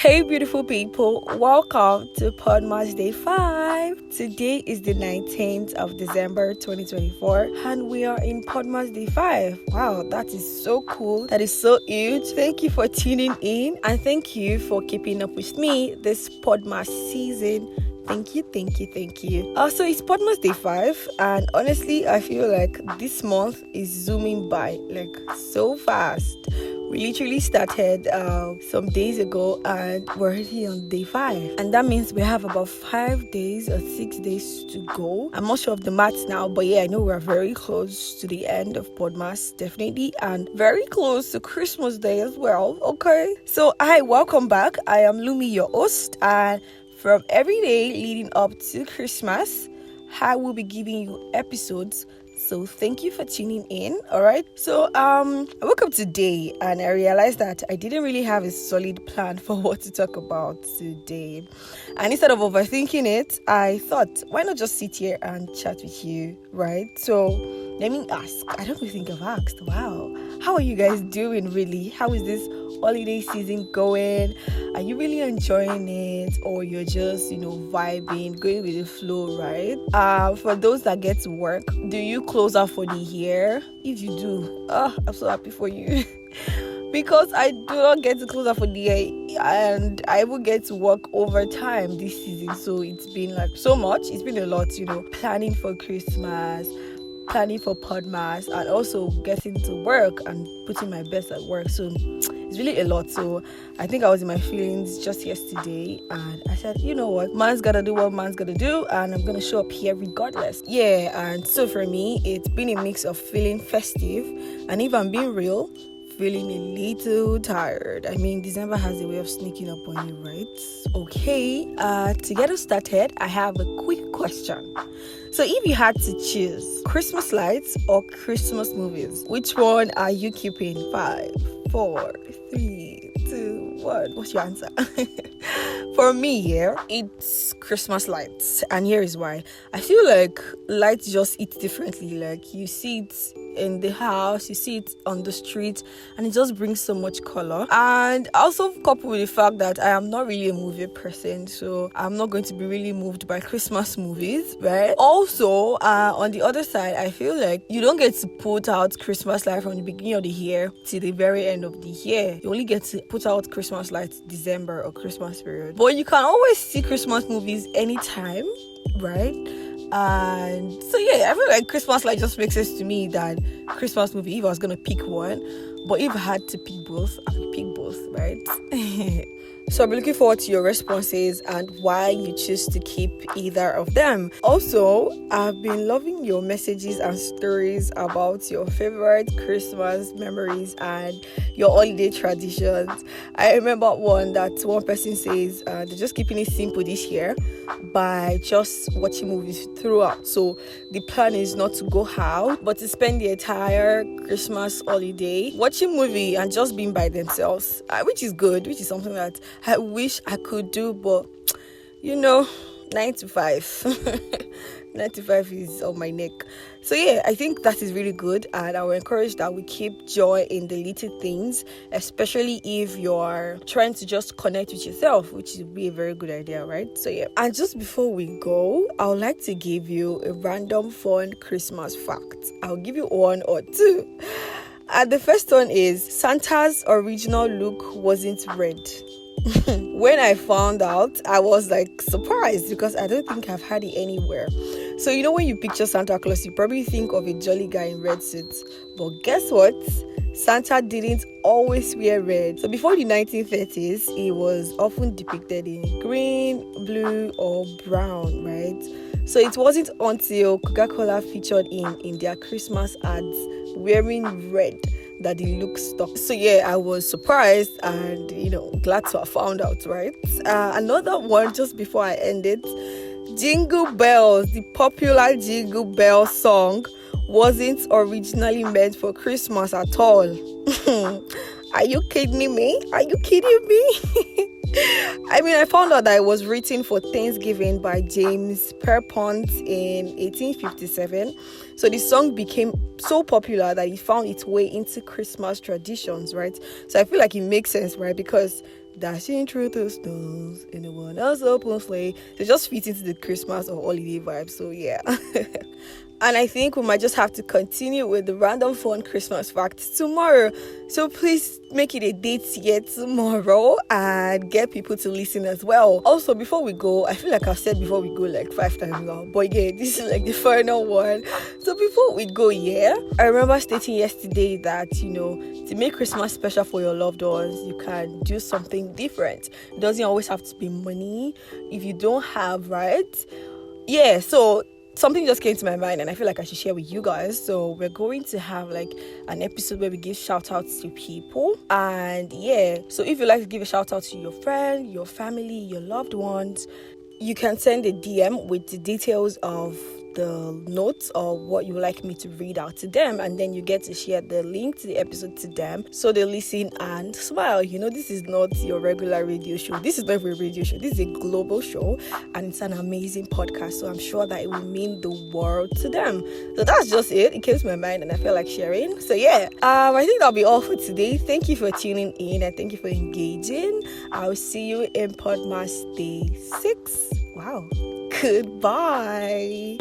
Hey, beautiful people, welcome to Podmas Day 5. Today is the 19th of December 2024, and we are in Podmas Day 5. Wow, that is so cool. That is so huge. Thank you for tuning in, and thank you for keeping up with me this Podmas season. Thank you. Also, it's Podmas Day 5, and honestly, I feel like this month is zooming by like so fast. We literally started some days ago and we're already on day 5. And that means we have about 5 days or 6 days to go. I'm not sure of the maths now, but yeah, I know we're very close to the end of Podmas, definitely, and very close to Christmas Day as well, okay? So, hi, welcome back. I am Lumi, your host, and from every day leading up to Christmas, I will be giving you episodes. So thank you for tuning in. All right. So I woke up today and I realized that I didn't really have a solid plan for what to talk about today. And instead of overthinking it, I thought, why not just sit here and chat with you, right? So let me ask. I don't really think I've asked. Wow. How are you guys doing really? How is this holiday season going? Are you really enjoying it, or you're just, vibing, going with the flow, right? For those that get to work, do you close out for the year? If you do, I'm so happy for you. Because I do not get to close out for the year, and I will get to work overtime this season. So it's been like so much. It's been a lot, planning for Christmas, planning for Podmas, and also getting to work and putting my best at work. So it's really a lot. So I think I was in my feelings just yesterday, and I said, you know what, man's gotta do what man's gotta do, and I'm gonna show up here regardless. Yeah, and so for me, it's been a mix of feeling festive, and if I'm being real, feeling a little tired. I mean, December has a way of sneaking up on you, right? Okay, to get us started, I have a quick question. So if you had to choose Christmas lights or Christmas movies, which one are you keeping? 5, 4, 3, 2, 1. What's your answer? For me, yeah, it's Christmas lights. And here is why. I feel like lights just hit differently. Like you see it in the house, you see it on the street, and it just brings so much color. And also coupled with the fact that I am not really a movie person, so I'm not going to be really moved by Christmas movies, right? Also, on the other side, I feel like you don't get to put out Christmas lights from the beginning of the year to the very end of the year. You only get to put out Christmas lights December or Christmas period. But you can always see Christmas movies anytime, right? And so yeah, I feel like Christmas light just makes sense to me than Christmas movie if I was gonna pick one. But if I had to pick both, I would pick both, right? So I'll be looking forward to your responses and why you choose to keep either of them. Also, I've been loving your messages and stories about your favorite Christmas memories and your holiday traditions. I remember one person says they're just keeping it simple this year by just watching movies throughout. So the plan is not to go out, but to spend the entire Christmas holiday watching movie and just being by themselves, which is good, which is something that I wish I could do, but 9 to 5 9 to 5 is on my neck. So yeah, I think that is really good, and I will encourage that we keep joy in the little things, especially if you're trying to just connect with yourself, which would be a very good idea, right? So yeah, and just before we go, I would like to give you a random fun Christmas fact. I'll give you one or two. And the first one is Santa's original look wasn't red. When I found out, I was like surprised because I don't think I've had it anywhere. So when you picture Santa Claus, you probably think of a jolly guy in red suits. But guess what? Santa didn't always wear red. So before the 1930s, he was often depicted in green, blue, or brown, right? So it wasn't until Coca-Cola featured him in their Christmas ads wearing red that the look stuck. So yeah, I was surprised and glad to have found out, right? Another one just before I end it, Jingle Bells, the popular Jingle Bell song, wasn't originally meant for Christmas at all. Are you kidding me? I mean, I found out that it was written for Thanksgiving by James Pierpont in 1857. So the song became so popular that it found its way into Christmas traditions, right? So I feel like it makes sense, right? Because Dashing through the snows in the one else open sleigh. It just fits into the Christmas or holiday vibe. So yeah. And I think we might just have to continue with the random fun Christmas facts tomorrow. So please make it a date yet tomorrow and get people to listen as well. Also, before we go, I feel like I've said before we go like 5 times now. But yeah, this is like the final one. So before we go, I remember stating yesterday that, to make Christmas special for your loved ones, you can do something different. It doesn't always have to be money. If you don't have, right? Yeah, so something just came to my mind and I feel like I should share with you guys. So we're going to have like an episode where we give shout outs to people. And so if you'd like to give a shout out to your friend, your family, your loved ones, you can send a DM with the details of the notes or what you would like me to read out to them, and then you get to share the link to the episode to them so they listen and smile. This is not your regular radio show. This is not a radio show. This is a global show and it's an amazing podcast, so I'm sure that it will mean the world to them. So that's just it. It came to my mind and I feel like sharing. So I think that'll be all for today. Thank you for tuning in and thank you for engaging. I'll see you in Podmas Day 6. Wow. Goodbye.